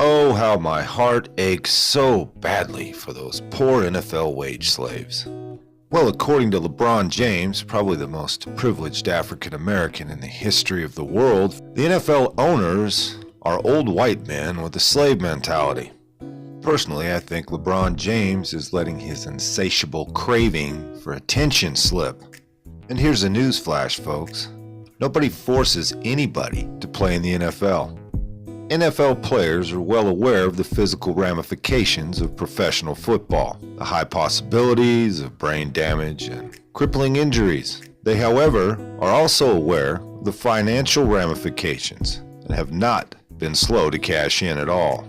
Oh, how my heart aches so badly for those poor NFL wage slaves. Well, according to LeBron James, probably the most privileged African American in the history of the world, the NFL owners are old white men with a slave mentality. Personally, I think LeBron James is letting his insatiable craving for attention slip. And here's a newsflash, folks. Nobody forces anybody to play in the NFL. NFL players are well aware of the physical ramifications of professional football, the high possibilities of brain damage and crippling injuries. They, however, are also aware of the financial ramifications and have not been slow to cash in at all.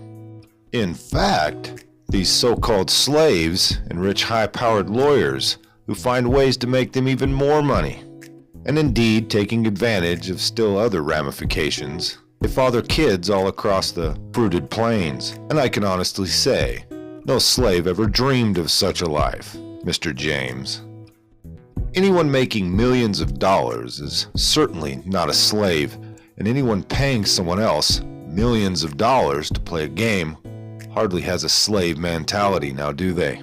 In fact, these so-called slaves enrich high-powered lawyers who find ways to make them even more money, and indeed taking advantage of still other ramifications. They father kids all across the fruited plains, and I can honestly say, no slave ever dreamed of such a life, Mr. James. Anyone making millions of dollars is certainly not a slave, and anyone paying someone else millions of dollars to play a game hardly has a slave mentality, now do they?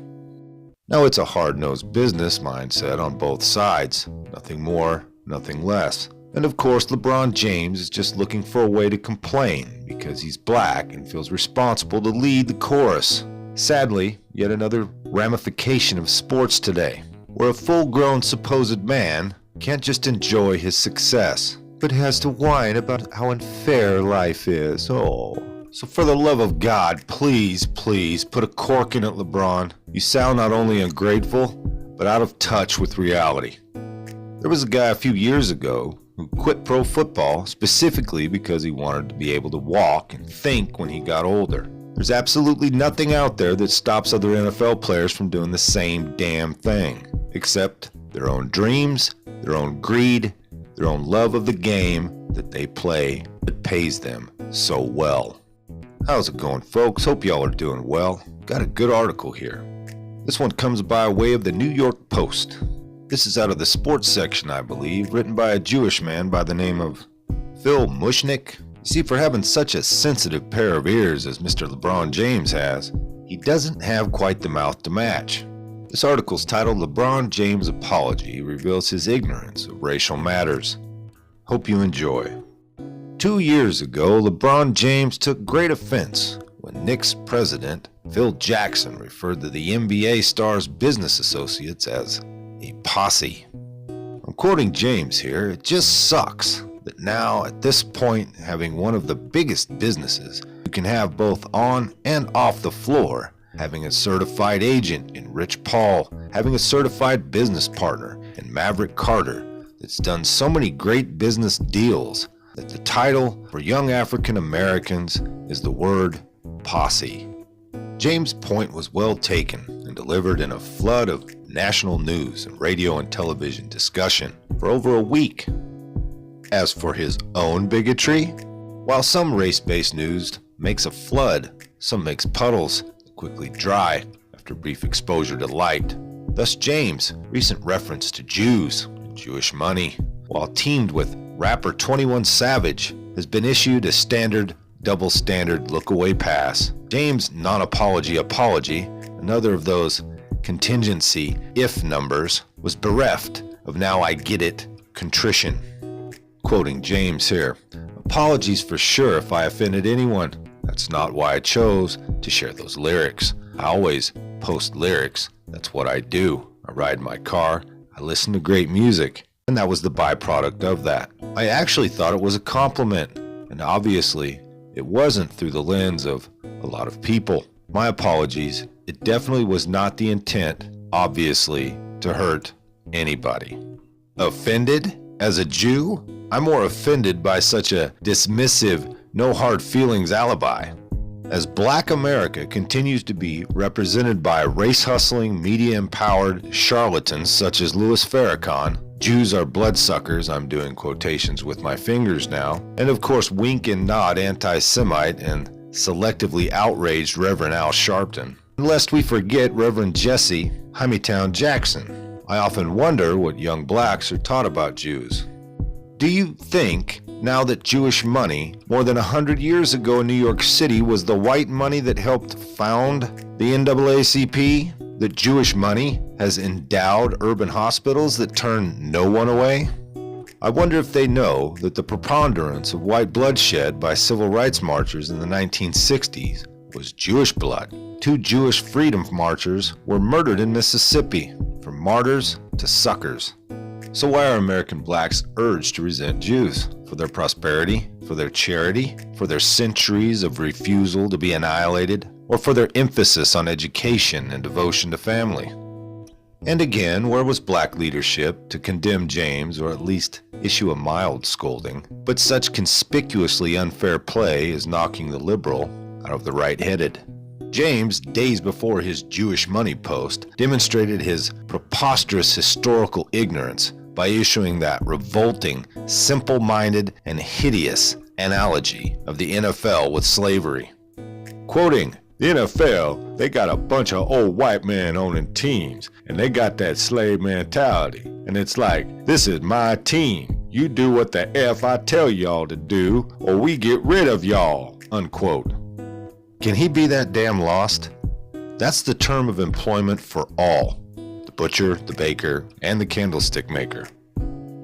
Now, it's a hard-nosed business mindset on both sides, nothing more, nothing less. And of course, LeBron James is just looking for a way to complain because he's black and feels responsible to lead the chorus. Sadly, yet another ramification of sports today, where a full-grown supposed man can't just enjoy his success, but has to whine about how unfair life is. Oh. So for the love of God, please, please, put a cork in it, LeBron. You sound not only ungrateful, but out of touch with reality. There was a guy a few years ago who quit pro football specifically because he wanted to be able to walk and think when he got older. There's absolutely nothing out there that stops other NFL players from doing the same damn thing, except their own dreams, their own greed, their own love of the game that they play that pays them so well. How's it going, folks? Hope y'all are doing well. Got a good article here. This one comes by way of the New York Post. This is out of the sports section, I believe, written by a Jewish man by the name of Phil Mushnick. You see, for having such a sensitive pair of ears as Mr. LeBron James has, he doesn't have quite the mouth to match. This article's titled LeBron James Apology Reveals His Ignorance of Racial Matters. Hope you enjoy. 2 years ago, LeBron James took great offense when Knicks president Phil Jackson referred to the NBA star's business associates as a posse. I'm quoting James here. It just sucks that now, at this point, having one of the biggest businesses you can have both on and off the floor, having a certified agent in Rich Paul, having a certified business partner in Maverick Carter that's done so many great business deals, that the title for young African Americans is the word posse. James' point was well taken and delivered in a flood of national news and radio and television discussion for over a week. As for his own bigotry, while some race-based news makes a flood, some makes puddles that quickly dry after brief exposure to light. Thus James' recent reference to Jews and Jewish money, while teamed with rapper 21 Savage, has been issued a standard double standard look-away pass. James' non-apology apology, another of those contingency if numbers, was bereft of now I get it contrition. Quoting James here, apologies for sure if I offended anyone. That's not why I chose to share those lyrics. I always post lyrics. That's what I do. I ride my car, I listen to great music, and that was the byproduct of that. I actually thought it was a compliment, and obviously it wasn't through the lens of a lot of people. My apologies. It definitely was not the intent, obviously, to hurt anybody. Offended? As a Jew? I'm more offended by such a dismissive, no hard feelings alibi. As Black America continues to be represented by race-hustling, media-empowered charlatans such as Louis Farrakhan, Jews are bloodsuckers, I'm doing quotations with my fingers now, and of course wink and nod anti-Semite and selectively outraged Reverend Al Sharpton. And lest we forget Reverend Jesse Hymietown Jackson. I often wonder what young blacks are taught about Jews. Do you think now that Jewish money, more than 100 years ago in New York City, was the white money that helped found the NAACP, that Jewish money has endowed urban hospitals that turn no one away? I wonder if they know that the preponderance of white bloodshed by civil rights marchers in the 1960s was Jewish blood. 2 Jewish freedom marchers were murdered in Mississippi, from martyrs to suckers. So why are American blacks urged to resent Jews? For their prosperity? For their charity? For their centuries of refusal to be annihilated? Or for their emphasis on education and devotion to family? And again, where was black leadership to condemn James, or at least issue a mild scolding? But such conspicuously unfair play is knocking the liberal out of the right-headed. James, days before his Jewish money post, demonstrated his preposterous historical ignorance by issuing that revolting, simple-minded, and hideous analogy of the NFL with slavery. Quoting, "The NFL, they got a bunch of old white men owning teams, and they got that slave mentality. And it's like, this is my team. You do what the F I tell y'all to do, or we get rid of y'all," unquote. Can he be that damn lost? That's the term of employment for all, the butcher, the baker, and the candlestick maker.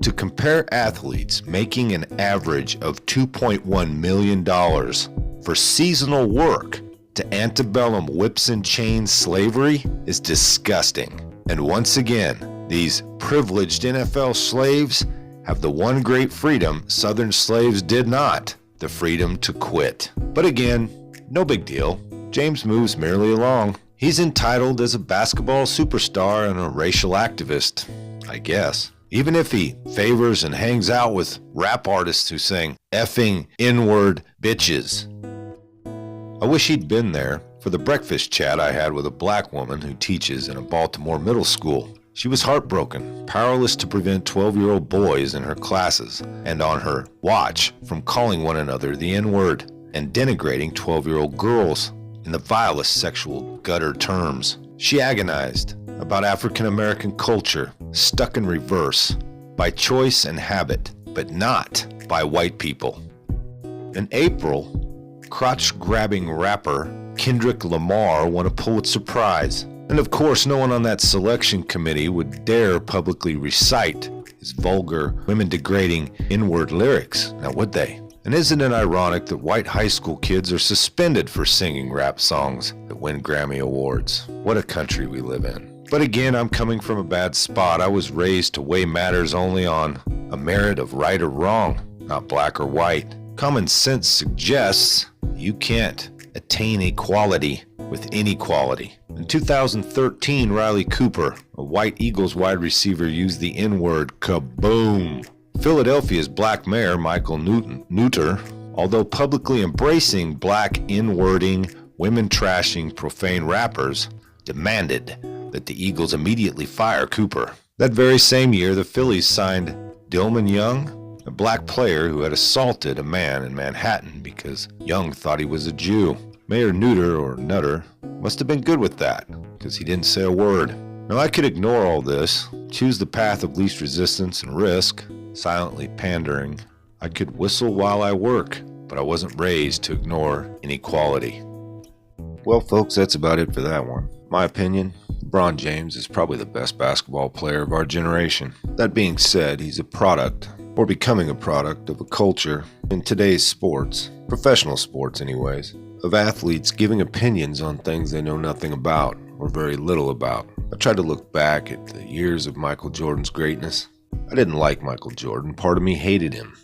To compare athletes making an average of $2.1 million for seasonal work to antebellum whips and chains slavery is disgusting. And once again, these privileged NFL slaves have the one great freedom Southern slaves did not, the freedom to quit. But again, no big deal. James moves merely along. He's entitled as a basketball superstar and a racial activist, I guess. Even if he favors and hangs out with rap artists who sing effing N-word bitches. I wish he'd been there for the breakfast chat I had with a black woman who teaches in a Baltimore middle school. She was heartbroken, powerless to prevent 12-year-old boys in her classes and on her watch from calling one another the N-word and denigrating 12-year-old girls in the vilest sexual gutter terms. She agonized about African American culture stuck in reverse by choice and habit, but not by white people. In April, crotch-grabbing rapper Kendrick Lamar won a Pulitzer Prize. And of course, no one on that selection committee would dare publicly recite his vulgar, women-degrading N-word lyrics, now would they? And isn't it ironic that white high school kids are suspended for singing rap songs that win Grammy Awards? What a country we live in. But again, I'm coming from a bad spot. I was raised to weigh matters only on a merit of right or wrong, not black or white. Common sense suggests you can't attain equality with inequality. In 2013, Riley Cooper, a white Eagles wide receiver, used the N-word kaboom. Philadelphia's black mayor, Michael Neuter, although publicly embracing black N-wording, women-trashing, profane rappers, demanded that the Eagles immediately fire Cooper. That very same year, the Phillies signed Dillman Young, a black player who had assaulted a man in Manhattan because Young thought he was a Jew. Mayor Neuter, or Nutter, must have been good with that, because he didn't say a word. Now I could ignore all this, choose the path of least resistance and risk, silently pandering. I could whistle while I work, but I wasn't raised to ignore inequality. Well, folks, that's about it for that one. My opinion, LeBron James is probably the best basketball player of our generation. That being said, he's a product, or becoming a product, of a culture in today's sports, professional sports anyways, of athletes giving opinions on things they know nothing about, or very little about. I tried to look back at the years of Michael Jordan's greatness. I didn't like Michael Jordan. Part of me hated him.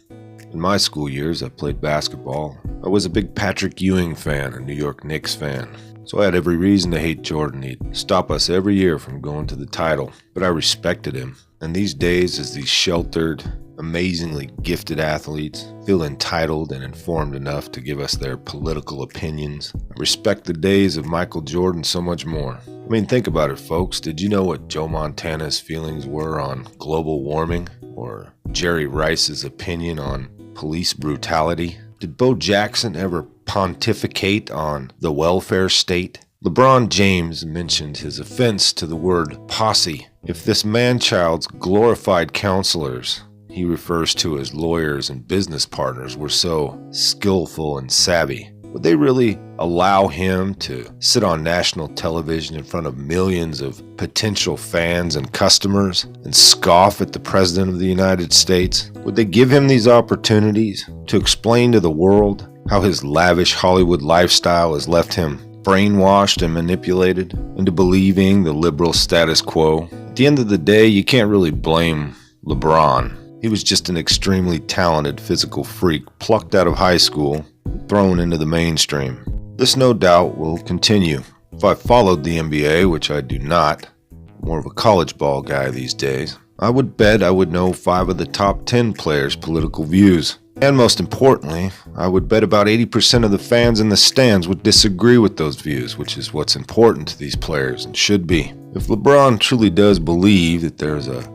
In my school years, I played basketball. I was a big Patrick Ewing fan, a New York Knicks fan. So I had every reason to hate Jordan. He'd stop us every year from going to the title. But I respected him. And these days, as these sheltered, amazingly gifted athletes feel entitled and informed enough to give us their political opinions, I respect the days of Michael Jordan so much more. I mean, think about it, folks. Did you know what Joe Montana's feelings were on global warming? Or Jerry Rice's opinion on police brutality? Did Bo Jackson ever pontificate on the welfare state? LeBron James mentioned his offense to the word posse. If this man-child's glorified counselors he refers to as lawyers and business partners were so skillful and savvy, would they really allow him to sit on national television in front of millions of potential fans and customers and scoff at the President of the United States? Would they give him these opportunities to explain to the world how his lavish Hollywood lifestyle has left him brainwashed and manipulated into believing the liberal status quo? At the end of the day, you can't really blame LeBron. He was just an extremely talented physical freak plucked out of high school and thrown into the mainstream. This no doubt will continue. If I followed the NBA, which I do not, more of a college ball guy these days, I would bet I would know 5 of the top 10 players' political views. And most importantly, I would bet about 80% of the fans in the stands would disagree with those views, which is what's important to these players and should be. If LeBron truly does believe that there's a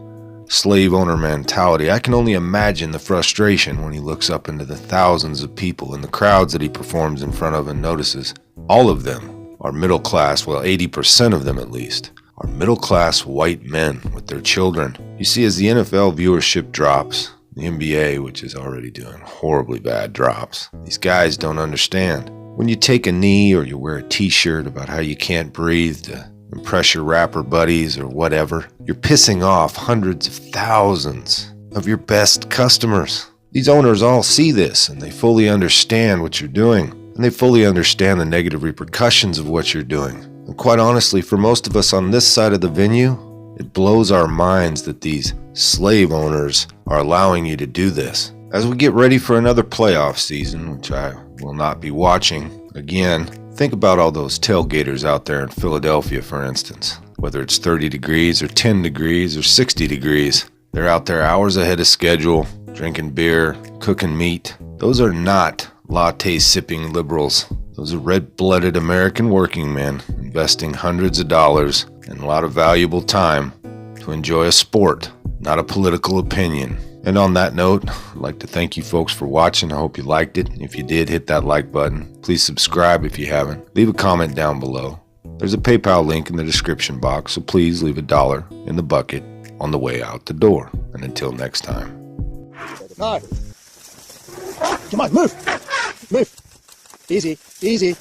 slave owner mentality, I can only imagine the frustration when he looks up into the thousands of people in the crowds that he performs in front of and notices all of them are middle class, well 80% of them at least, are middle class white men with their children. You see, as the NFL viewership drops, the NBA, which is already doing horribly bad, drops. These guys don't understand. When you take a knee or you wear a t-shirt about how you can't breathe to impress your rapper buddies or whatever, you're pissing off hundreds of thousands of your best customers. These owners all see this and they fully understand what you're doing, and they fully understand the negative repercussions of what you're doing. And quite honestly, for most of us on this side of the venue, it blows our minds that these slave owners are allowing you to do this. As we get ready for another playoff season, which I will not be watching again, think about all those tailgaters out there in Philadelphia, for instance. Whether it's 30 degrees or 10 degrees or 60 degrees, they're out there hours ahead of schedule, drinking beer, cooking meat. Those are not latte-sipping liberals. Those are red-blooded American working men investing hundreds of dollars and a lot of valuable time to enjoy a sport, not a political opinion. And on that note, I'd like to thank you folks for watching. I hope you liked it. If you did, hit that like button. Please subscribe if you haven't. Leave a comment down below. There's a PayPal link in the description box, so please leave $1 in the bucket on the way out the door. And until next time. No. Come on, move. Move. Easy, easy.